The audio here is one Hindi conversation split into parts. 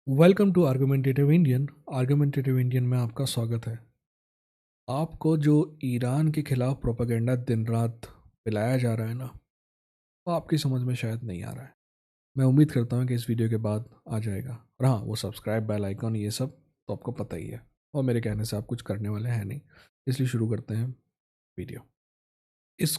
वेलकम टू आर्गुमेंटेटिव इंडियन में आपका स्वागत है। आपको जो ईरान के खिलाफ प्रोपेगेंडा दिन रात पिलाया जा रहा है ना, वो आपकी समझ में शायद नहीं आ रहा है। मैं उम्मीद करता हूँ कि इस वीडियो के बाद आ जाएगा। और हाँ, वो सब्सक्राइब, बेल आइकॉन, ये सब तो आपको पता ही है, और मेरे कहने से आप कुछ करने वाले हैं नहीं। इसलिए शुरू करते हैं वीडियो। इस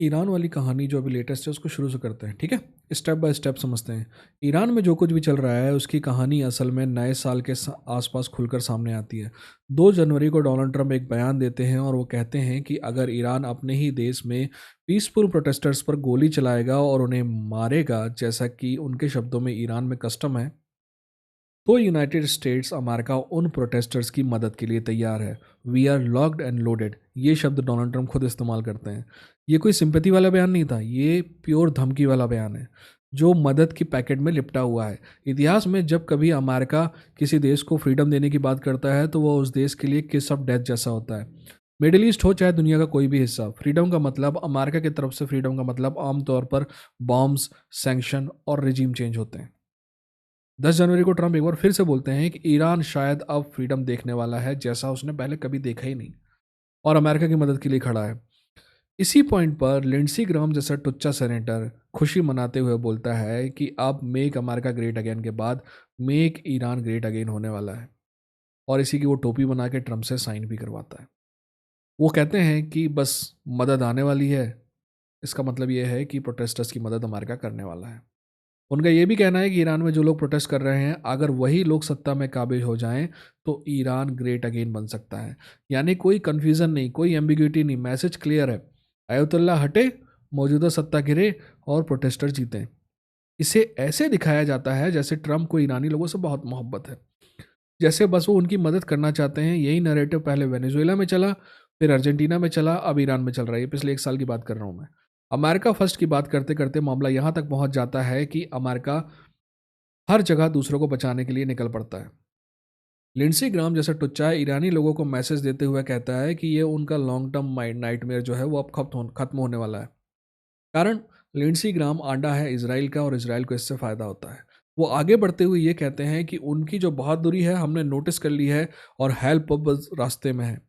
ईरान वाली कहानी जो अभी लेटेस्ट है उसको शुरू से करते हैं, ठीक है। स्टेप बाय स्टेप समझते हैं। ईरान में जो कुछ भी चल रहा है उसकी कहानी असल में नए साल के आसपास खुलकर सामने आती है। 2 जनवरी को डोनाल्ड ट्रंप एक बयान देते हैं और वो कहते हैं कि अगर ईरान अपने ही देश में पीसफुल प्रोटेस्टर्स पर गोली चलाएगा और उन्हें मारेगा, जैसा कि उनके शब्दों में ईरान में कस्टम है, तो यूनाइटेड स्टेट्स अमेरिका उन प्रोटेस्टर्स की मदद के लिए तैयार है। We are locked and loaded, ये शब्द डोनाल्ड ट्रंप खुद इस्तेमाल करते हैं। ये कोई सिंपैथी वाला बयान नहीं था, ये प्योर धमकी वाला बयान है जो मदद की पैकेट में लिपटा हुआ है। इतिहास में जब कभी अमेरिका किसी देश को फ्रीडम देने की बात करता है तो वह उस देश के लिए किस ऑफ डेथ जैसा होता है। मिडिल ईस्ट हो चाहे दुनिया का कोई भी हिस्सा, फ्रीडम का मतलब, अमेरिका की तरफ से फ्रीडम का मतलब आमतौर पर बॉम्ब्स, सैंक्शन और रिजीम चेंज होते हैं। 10 जनवरी को ट्रंप एक बार फिर से बोलते हैं कि ईरान शायद अब फ्रीडम देखने वाला है जैसा उसने पहले कभी देखा ही नहीं, और अमेरिका की मदद के लिए खड़ा है। इसी पॉइंट पर लिंडसी ग्राम जैसा टुच्चा सेनेटर खुशी मनाते हुए बोलता है कि अब मेक अमेरिका ग्रेट अगेन के बाद मेक ईरान ग्रेट अगेन होने वाला है, और इसी की वो टोपी बना के ट्रंप से साइन भी करवाता है। वो कहते हैं कि बस मदद आने वाली है, इसका मतलब ये है कि प्रोटेस्टर्स की मदद अमेरिका करने वाला है। उनका ये भी कहना है कि ईरान में जो लोग प्रोटेस्ट कर रहे हैं, अगर वही लोग सत्ता में काबिज हो जाएं तो ईरान ग्रेट अगेन बन सकता है। यानी कोई कन्फ्यूज़न नहीं, कोई एम्बिग्यूटी नहीं, मैसेज क्लियर है। अयतुल्ला हटे, मौजूदा सत्ता गिरे और प्रोटेस्टर जीतें। इसे ऐसे दिखाया जाता है जैसे ट्रंप को ईरानी लोगों से बहुत मोहब्बत है, जैसे बस वो उनकी मदद करना चाहते हैं। यही नैरेटिव पहले वेनेजुएला में चला, फिर अर्जेंटीना में चला, अब ईरान में चल रहा है। ये पिछले 1 साल की बात कर रहा हूँ मैं। अमेरिका फर्स्ट की बात करते करते मामला यहाँ तक पहुँच जाता है कि अमेरिका हर जगह दूसरों को बचाने के लिए निकल पड़ता है। लिंडसी ग्राम जैसा टुच्चा ईरानी लोगों को मैसेज देते हुए कहता है कि ये उनका लॉन्ग टर्म माइंड नाइटमेयर जो है वो अब खत्म होने वाला है। कारण, लिंडसी ग्राम आंडा है इसराइल का और इसराइल को इससे फ़ायदा होता है। वो आगे बढ़ते हुए ये कहते हैं कि उनकी जो बहादुरी है हमने नोटिस कर ली है, और हेल्प अब बस रास्ते में है।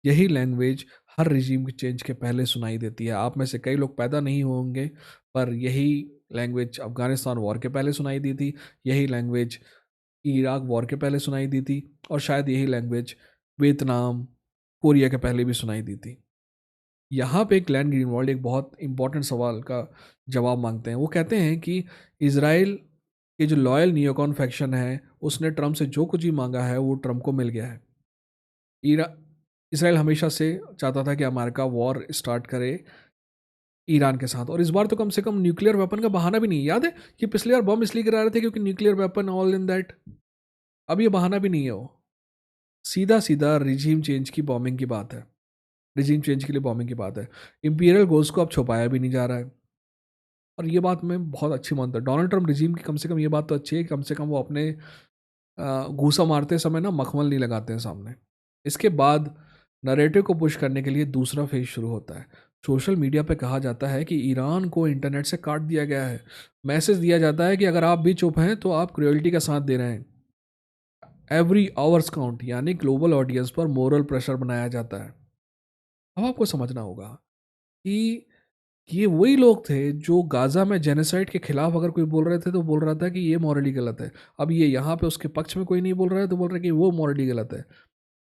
यही लैंग्वेज हर रिजीम के चेंज के पहले सुनाई देती है। आप में से कई लोग पैदा नहीं होंगे, पर यही लैंग्वेज अफ़गानिस्तान वॉर के पहले सुनाई दी थी, यही लैंग्वेज इराक वॉर के पहले सुनाई दी थी, और शायद यही लैंग्वेज वियतनाम, कोरिया के पहले भी सुनाई दी थी। यहाँ पे ग्लेन ग्रीनवॉल्ड एक बहुत इंपॉर्टेंट सवाल का जवाब मांगते हैं। वो कहते हैं कि इज़राइल के जो लॉयल नियोकॉन फैक्शन है, उसने ट्रंप से जो कुछ भी मांगा है वो ट्रंप को मिल गया है। ईरा इसराइल हमेशा से चाहता था कि अमेरिका वॉर स्टार्ट करे ईरान के साथ, और इस बार तो कम से कम न्यूक्लियर वेपन का बहाना भी नहीं है। याद है कि पिछली बार बम इसलिए गिरा रहे थे क्योंकि nuclear weapon all in that. अब ये बहाना भी नहीं है, वो सीधा सीधा रिजीम चेंज की बॉम्बिंग की बात है। रिजीम चेंज के लिए बॉम्बिंग की बात है। इंपीरियल गोल्स को अब छुपाया भी नहीं जा रहा है, और ये बात मैं बहुत अच्छी मानता हूँ। डोनाल्ड ट्रंप रिजीम की कम से कम ये बात तो अच्छी है कि कम से कम वो अपने घूसा मारते समय ना मखमल नहीं लगाते हैं सामने। इसके बाद नरेटिव को पुश करने के लिए दूसरा फेज शुरू होता है। सोशल मीडिया पे कहा जाता है कि ईरान को इंटरनेट से काट दिया गया है। मैसेज दिया जाता है कि अगर आप भी चुप हैं तो आप क्रुएल्टी का साथ दे रहे हैं। एवरी आवर्स काउंट, यानी ग्लोबल ऑडियंस पर मोरल प्रेशर बनाया जाता है। अब आपको समझना होगा कि ये वही लोग थे जो गाज़ा में जेनोसाइड के खिलाफ अगर कोई बोल रहे थे तो बोल रहा था कि ये मॉरली गलत है। अब ये यहाँ पे उसके पक्ष में कोई नहीं बोल रहा है तो बोल रहा है कि वो मॉरली गलत है।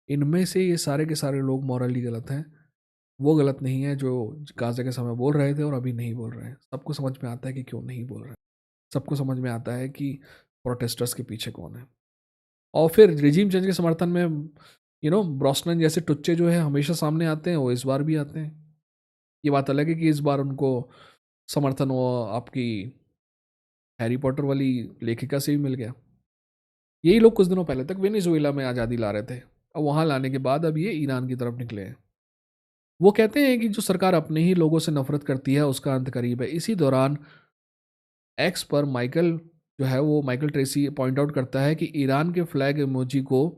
इनमें से ये सारे के सारे लोग मॉरली गलत हैं। वो गलत नहीं है जो गाज़ा के समय बोल रहे थे और अभी नहीं बोल रहे हैं। सबको समझ में आता है कि क्यों नहीं बोल रहे हैं। सबको समझ में आता है कि प्रोटेस्टर्स के पीछे कौन है। और फिर रिजीम चेंज के समर्थन में ब्रॉसनन जैसे टुच्चे जो है हमेशा सामने आते हैं, वो इस बार भी आते हैं। ये बात अलग है कि इस बार उनको समर्थन वो आपकी हैरी पॉटर वाली लेखिका से भी मिल गया। यही लोग कुछ दिनों पहले तक वेनेजुएला में आज़ादी ला रहे थे, अब वहाँ लाने के बाद अब ये ईरान की तरफ निकले हैं। वो कहते हैं कि जो सरकार अपने ही लोगों से नफरत करती है उसका अंत करीब है। इसी दौरान एक्स पर माइकल ट्रेसी पॉइंट आउट करता है कि ईरान के फ्लैग इमोजी को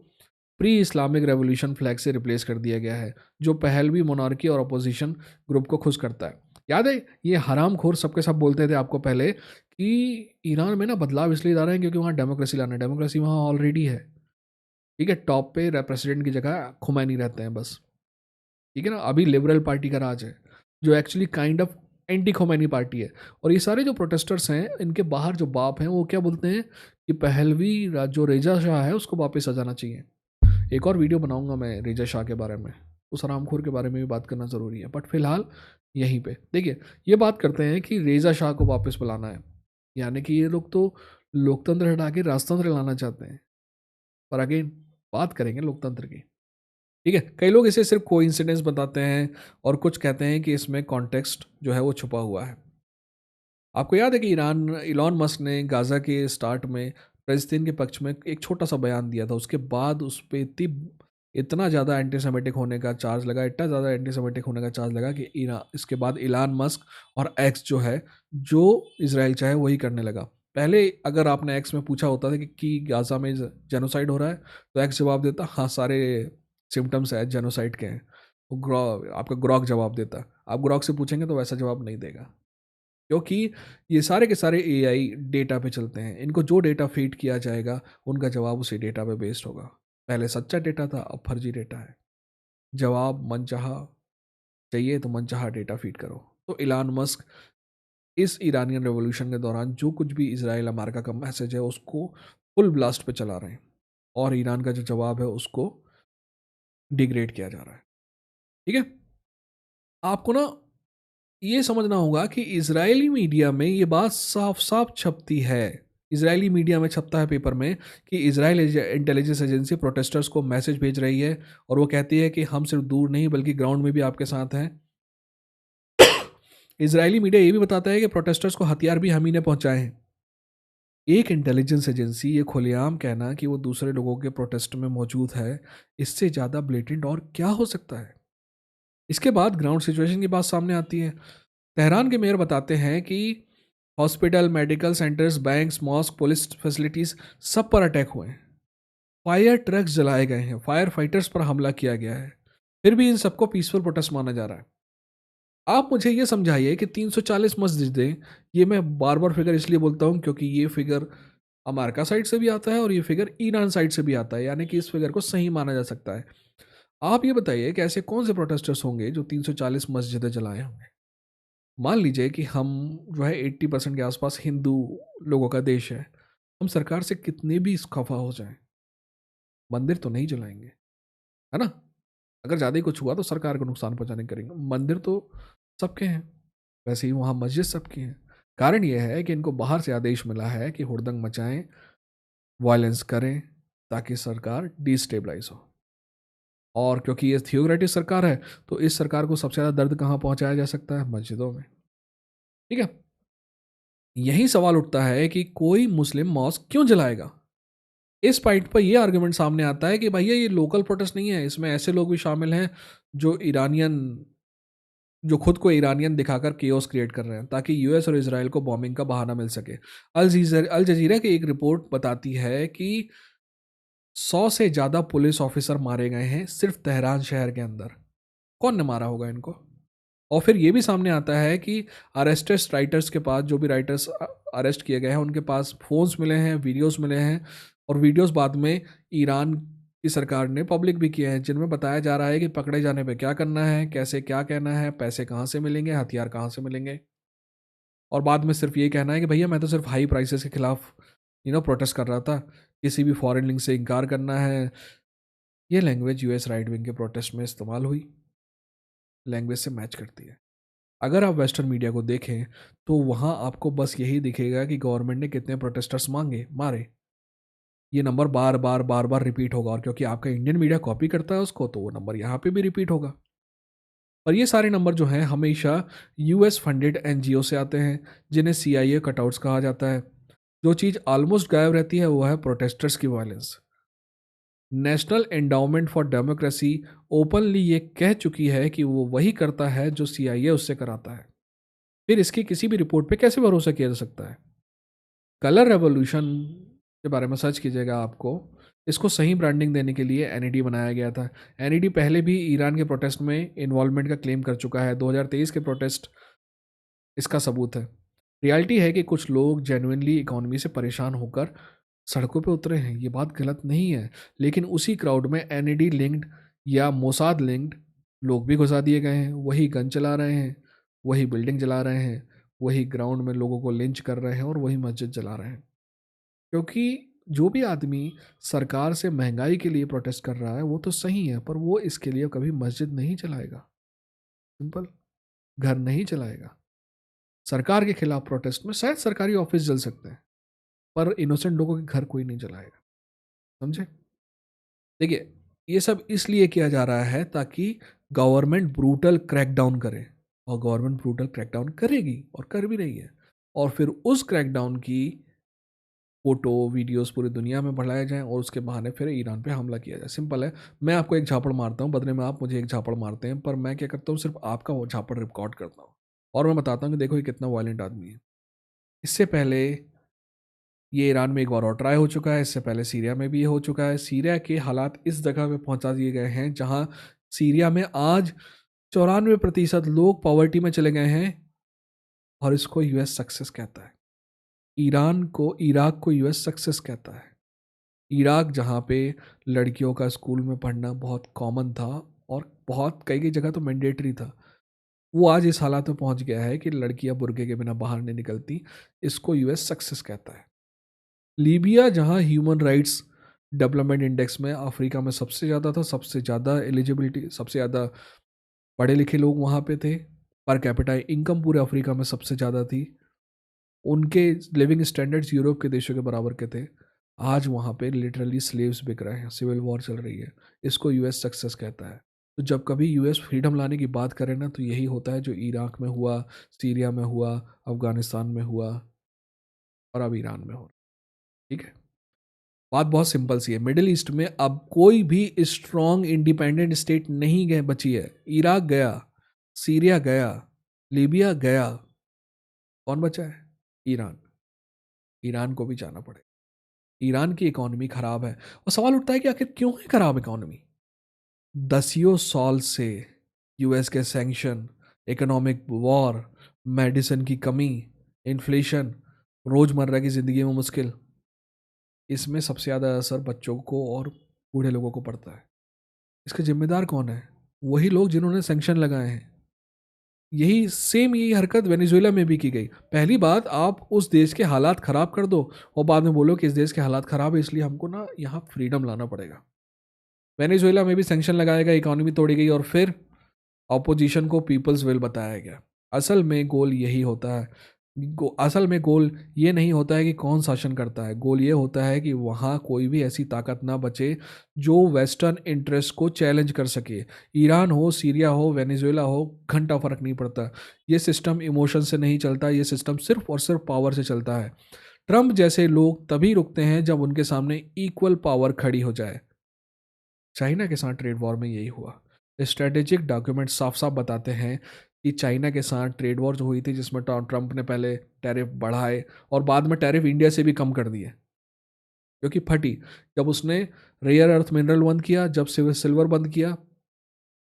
प्री इस्लामिक रेवोल्यूशन फ्लैग से रिप्लेस कर दिया गया है, जो पहलवी मोनार्की और अपोजिशन ग्रुप को खुश करता है। याद है ये हरामखोर सबके सब बोलते थे आपको पहले कि ईरान में ना बदलाव इसलिए ला रहे हैं क्योंकि वहाँ डेमोक्रेसी लाना है, डेमोक्रेसी वहाँ ऑलरेडी है। ठीक है, टॉप पे प्रेसिडेंट की जगह खुमैनी रहते हैं बस। ठीक है ना, अभी लिबरल पार्टी का राज है जो actually kind of anti Khomeini party है। और ये सारे जो प्रोटेस्टर्स हैं इनके बाहर जो बाप हैं वो क्या बोलते हैं कि पहलवी जो रेजा शाह है उसको वापस आ जाना चाहिए। एक और वीडियो बनाऊंगा मैं रेजा शाह के बारे में, उस हरामखोर के बारे में भी बात करना ज़रूरी है, बट फिलहाल यहीं पे देखिए ये बात करते हैं कि रेजा शाह को वापस बुलाना है। यानी कि ये लोग तो लोकतंत्र हटा के राजतंत्र लाना चाहते हैं। पर अगेन बात करेंगे लोकतंत्र की। ठीक है, कई लोग इसे सिर्फ कोइंसिडेंस बताते हैं और कुछ कहते हैं कि इसमें कॉन्टेक्स्ट जो है वो छुपा हुआ है। आपको याद है कि ईरान इलॉन मस्क ने गाज़ा के स्टार्ट में फ़लस्तीन के पक्ष में एक छोटा सा बयान दिया था, उसके बाद उस पर इतना ज़्यादा एंटीसेमेटिक होने का चार्ज लगा, इतना ज़्यादा एंटीसेमेटिक होने का चार्ज लगा कि ईरान इसके बाद इलॉन मस्क और एक्स जो है जो इसराइल चाहे वही करने लगा। पहले अगर आपने एक्स में पूछा होता था कि गाज़ा में जेनोसाइड हो रहा है तो एक्स जवाब देता हाँ सारे सिम्टम्स है जेनोसाइड के हैं। वो आपका ग्रॉक जवाब देता। आप ग्रॉक से पूछेंगे तो वैसा जवाब नहीं देगा, क्योंकि ये सारे के सारे एआई डेटा पे चलते हैं। इनको जो डेटा फीड किया जाएगा उनका जवाब उसी डेटा पे बेस्ड होगा। पहले सच्चा डेटा था, अब फर्जी डेटा है। जवाब मनचाहा चाहिए तो मनचाहा डेटा फीड करो। तो इलान मस्क इस ईरानियन रेवोल्यूशन के दौरान जो कुछ भी इसराइल अमेरिका का मैसेज है उसको फुल ब्लास्ट पे चला रहे हैं और ईरान का जो जवाब है उसको डिग्रेड किया जा रहा है। ठीक है, आपको ना ये समझना होगा कि इजरायली मीडिया में ये बात साफ साफ छपती है। इजरायली मीडिया में छपता है पेपर में कि इजराइल इंटेलिजेंस एजेंसी प्रोटेस्टर्स को मैसेज भेज रही है और वो कहती है कि हम सिर्फ दूर नहीं बल्कि ग्राउंड में भी आपके साथ हैं। इजरायली मीडिया ये भी बताता है कि प्रोटेस्टर्स को हथियार भी हम ही ने पहुंचाए हैं। एक इंटेलिजेंस एजेंसी ये खुलेआम कहना कि वो दूसरे लोगों के प्रोटेस्ट में मौजूद है, इससे ज़्यादा ब्लेटेंट और क्या हो सकता है। इसके बाद ग्राउंड सिचुएशन की बात सामने आती है। तेहरान के मेयर बताते हैं कि hospital, medical centres, banks, mosque, police facilities सब पर अटैक हुए हैं। फायर ट्रक्स जलाए गए हैं, फायर फाइटर्स पर हमला किया गया है। फिर भी इन सबको पीसफुल प्रोटेस्ट माना जा रहा है। आप मुझे ये समझाइए कि 340 मस्जिदें, ये मैं बार बार फिगर इसलिए बोलता हूँ क्योंकि ये फिगर अमेरिका साइड से भी आता है और ये फिगर ईरान साइड से भी आता है, यानी कि इस फिगर को सही माना जा सकता है। आप ये बताइए कि ऐसे कौन से प्रोटेस्टर्स होंगे जो 340 मस्जिदें जलाए होंगे। मान लीजिए कि हम जो है 80% के आसपास हिंदू लोगों का देश है, हम सरकार से कितने भी खफा हो जाएं, मंदिर तो नहीं जलाएंगे, है ना। अगर ज़्यादा ही कुछ हुआ तो सरकार को नुकसान पहुंचाने करेंगे, मंदिर तो सबके हैं। वैसे ही वहाँ मस्जिद सबकी हैं। कारण यह है कि इनको बाहर से आदेश मिला है कि हुड़दंग मचाएं, वायलेंस करें, ताकि सरकार डिस्टेबलाइज हो। और क्योंकि ये थियोक्रेटिक सरकार है तो इस सरकार को सबसे ज़्यादा दर्द कहाँ पहुंचाया जा सकता है, मस्जिदों में। ठीक है, यही सवाल उठता है कि कोई मुस्लिम मॉस्क क्यों जलाएगा। इस पॉइंट पर यह आर्गुमेंट सामने आता है कि भैया ये लोकल प्रोटेस्ट नहीं है, इसमें ऐसे लोग भी शामिल हैं जो ईरानियन, जो खुद को ईरानियन दिखाकर केओस क्रिएट कर रहे हैं ताकि यूएस और इसराइल को बॉम्बिंग का बहाना मिल सके। अल जजीरा की एक रिपोर्ट बताती है कि 100 से ज़्यादा पुलिस ऑफिसर मारे गए हैं सिर्फ तेहरान शहर के अंदर। कौन ने मारा होगा इनको। और फिर ये भी सामने आता है कि अरेस्टेड राइटर्स के पास, जो भी राइटर्स अरेस्ट किए गए हैं उनके पास फ़ोन्स मिले हैं, वीडियोस मिले हैं, और वीडियोस बाद में ईरान की सरकार ने पब्लिक भी किए हैं जिनमें बताया जा रहा है कि पकड़े जाने पे क्या करना है, कैसे क्या कहना है, पैसे कहाँ से मिलेंगे, हथियार कहाँ से मिलेंगे। और बाद में सिर्फ ये कहना है कि भैया मैं तो सिर्फ हाई प्राइसेस के खिलाफ प्रोटेस्ट कर रहा था, किसी भी फॉरेन लिंक से इनकार करना है। ये लैंग्वेज यूएस राइट विंग के प्रोटेस्ट में इस्तेमाल हुई, लैंग्वेज से मैच करती है। अगर आप वेस्टर्न मीडिया को देखें तो वहाँ आपको बस यही दिखेगा कि गवर्नमेंट ने कितने प्रोटेस्टर्स मारे। ये नंबर बार बार बार बार रिपीट होगा, और क्योंकि आपका इंडियन मीडिया कॉपी करता है उसको तो वो नंबर यहाँ पे भी रिपीट होगा। और ये सारे नंबर जो हैं हमेशा यूएस फंडेड एनजीओ से आते हैं जिन्हें सीआईए कटआउट्स कहा जाता है। जो चीज़ ऑलमोस्ट गायब रहती है वो है प्रोटेस्टर्स की violence. National endowment for democracy openly ये कह चुकी है कि वो वही करता है जो सीआईए उससे कराता है। फिर इसकी किसी भी रिपोर्ट पे कैसे भरोसा किया जा सकता है। कलर रेवोल्यूशन के बारे में सर्च कीजिएगा आपको। इसको सही ब्रांडिंग देने के लिए एनईडी बनाया गया था। एनईडी पहले भी ईरान के प्रोटेस्ट में इन्वॉल्वमेंट का क्लेम कर चुका है। 2023 के प्रोटेस्ट इसका सबूत है। रियलिटी है कि कुछ लोग जेन्युइनली इकोनॉमी से परेशान होकर सड़कों पे उतरे हैं, ये बात गलत नहीं है। लेकिन उसी क्राउड में एनईडी लिंक्ड या मोसाद लिंक्ड लोग भी घुसा दिए गए हैं, वही गन चला रहे हैं, वही बिल्डिंग जला रहे हैं, वही ग्राउंड में लोगों को लिंच कर रहे हैं और वही मस्जिद जला रहे हैं। क्योंकि जो भी आदमी सरकार से महंगाई के लिए प्रोटेस्ट कर रहा है वो तो सही है, पर वो इसके लिए कभी मस्जिद नहीं चलाएगा, सिंपल, घर नहीं चलाएगा। सरकार के खिलाफ प्रोटेस्ट में शायद सरकारी ऑफिस जल सकते हैं, पर इनोसेंट लोगों के घर कोई नहीं जलाएगा, समझे? देखिए, ये सब इसलिए किया जा रहा है ताकि गवर्नमेंट ब्रूटल क्रैकडाउन करे, और गवर्नमेंट ब्रूटल क्रैकडाउन करेगी और कर भी रही है। और फिर उस क्रैकडाउन की फोटो वीडियोस पूरी दुनिया में बढ़ाए जाएं और उसके बहाने फिर ईरान पे हमला किया जाए। सिंपल है, मैं आपको एक झापड़ मारता हूँ, बदले में आप मुझे एक झापड़ मारते हैं, पर मैं क्या करता हूँ, सिर्फ आपका वो झापड़ रिकॉर्ड करता हूँ और मैं बताता हूँ कि देखो ये कितना वायलेंट आदमी है। इससे पहले ये ईरान में एक बार और ट्राई हो चुका है, इससे पहले सीरिया में भी ये हो चुका है। सीरिया के हालात इस जगह पे पहुंचा दिए गए हैं जहां सीरिया में आज 94% लोग पॉवर्टी में चले गए हैं, और इसको यूएस सक्सेस कहता है। इराक को यूएस सक्सेस कहता है। इराक जहाँ पे लड़कियों का स्कूल में पढ़ना बहुत कॉमन था और बहुत कई कई जगह तो मैंडेटरी था, वो आज इस हालात में पहुंच गया है कि लड़कियां बुर्के के बिना बाहर नहीं निकलती। इसको यूएस सक्सेस कहता है। लीबिया जहां ह्यूमन राइट्स डेवलपमेंट इंडेक्स में अफ्रीका में सबसे ज़्यादा था, सबसे ज़्यादा एलिजिबिलिटी, सबसे ज़्यादा पढ़े लिखे लोग वहाँ पे थे, पर कैपिटा इनकम पूरे अफ्रीका में सबसे ज़्यादा थी, उनके लिविंग स्टैंडर्ड्स यूरोप के देशों के बराबर के थे। आज वहाँ पे लिटरली स्लेव्स बिक रहे हैं, सिविल वॉर चल रही है। इसको यूएस सक्सेस कहता है। तो जब कभी यूएस फ्रीडम लाने की बात करे ना, तो यही होता है जो इराक में हुआ, सीरिया में हुआ, अफगानिस्तान में हुआ और अब ईरान में हो रहा है। ठीक है, बात बहुत सिंपल सी है। मिडिल ईस्ट में अब कोई भी स्ट्रॉन्ग इंडिपेंडेंट स्टेट नहीं गए बची है। इराक गया, सीरिया गया, लीबिया गया, कौन बचा है? ईरान। ईरान को भी जाना पड़े। ईरान की इकोनॉमी खराब है, और सवाल उठता है कि आखिर क्यों है खराब इकोनॉमी? दसियों साल से यूएस के सैंक्शन, इकोनॉमिक वॉर, मेडिसिन की कमी, इन्फ्लेशन, रोजमर्रा की जिंदगी में मुश्किल, इसमें सबसे ज़्यादा असर बच्चों को और बूढ़े लोगों को पड़ता है। इसके जिम्मेदार कौन है? वही लोग जिन्होंने सैंक्शन लगाए हैं। यही हरकत वेनेजुएला में भी की गई। पहली बात, आप उस देश के हालात ख़राब कर दो और बाद में बोलो कि इस देश के हालात ख़राब है इसलिए हमको ना यहाँ फ्रीडम लाना पड़ेगा। वेनेजुएला में भी सैंक्शन लगाया गया, इकोनॉमी तोड़ी गई, और फिर ऑपोजिशन को पीपल्स विल बताया गया। असल में गोल यही होता है। असल में गोल ये नहीं होता है कि कौन शासन करता है, गोल ये होता है कि वहाँ कोई भी ऐसी ताकत ना बचे जो वेस्टर्न इंटरेस्ट को चैलेंज कर सके। ईरान हो, सीरिया हो, वेनेजुएला हो, घंटा फर्क नहीं पड़ता। ये सिस्टम इमोशन से नहीं चलता, ये सिस्टम सिर्फ और सिर्फ पावर से चलता है। ट्रम्प जैसे लोग तभी रुकते हैं जब उनके सामने इक्वल पावर खड़ी हो जाए। चाइना के साथ ट्रेड वॉर में यही हुआ। स्ट्रेटेजिक डॉक्यूमेंट साफ साफ बताते हैं कि चाइना के साथ ट्रेड वॉर जो हुई थी, जिसमें ट्रंप ने पहले टैरिफ बढ़ाए और बाद में टैरिफ इंडिया से भी कम कर दिए, क्योंकि फटी। जब उसने रेयर अर्थ मिनरल बंद किया, जब सिल्वर बंद किया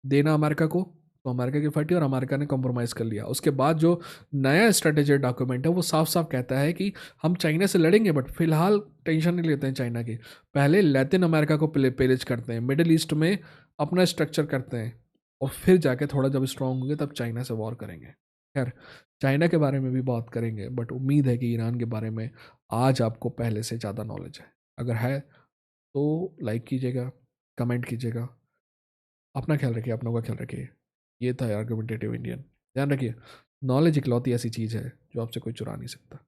देना अमेरिका को, तो अमेरिका की फटी और अमेरिका ने कॉम्प्रोमाइज़ कर लिया। उसके बाद जो नया स्ट्रेटेजिक डॉक्यूमेंट है वो साफ साफ कहता है कि हम चाइना से लड़ेंगे, बट फिलहाल टेंशन नहीं लेते हैं चाइना की। पहले लैटिन अमेरिका को पेलेज करते हैं, मिडिल ईस्ट में अपना स्ट्रक्चर करते हैं, और फिर जाके थोड़ा जब स्ट्रांग होंगे तब चाइना से वॉर करेंगे। खैर, चाइना के बारे में भी बात करेंगे, बट उम्मीद है कि ईरान के बारे में आज आपको पहले से ज़्यादा नॉलेज है। अगर है तो लाइक कीजिएगा, कमेंट कीजिएगा। अपना ख्याल रखिए, अपनों का ख्याल रखिए। ये था आर्गुमेंटेटिव इंडियन। ध्यान रखिए, नॉलेज इकलौती ऐसी चीज़ है जो आपसे कोई चुरा नहीं सकता।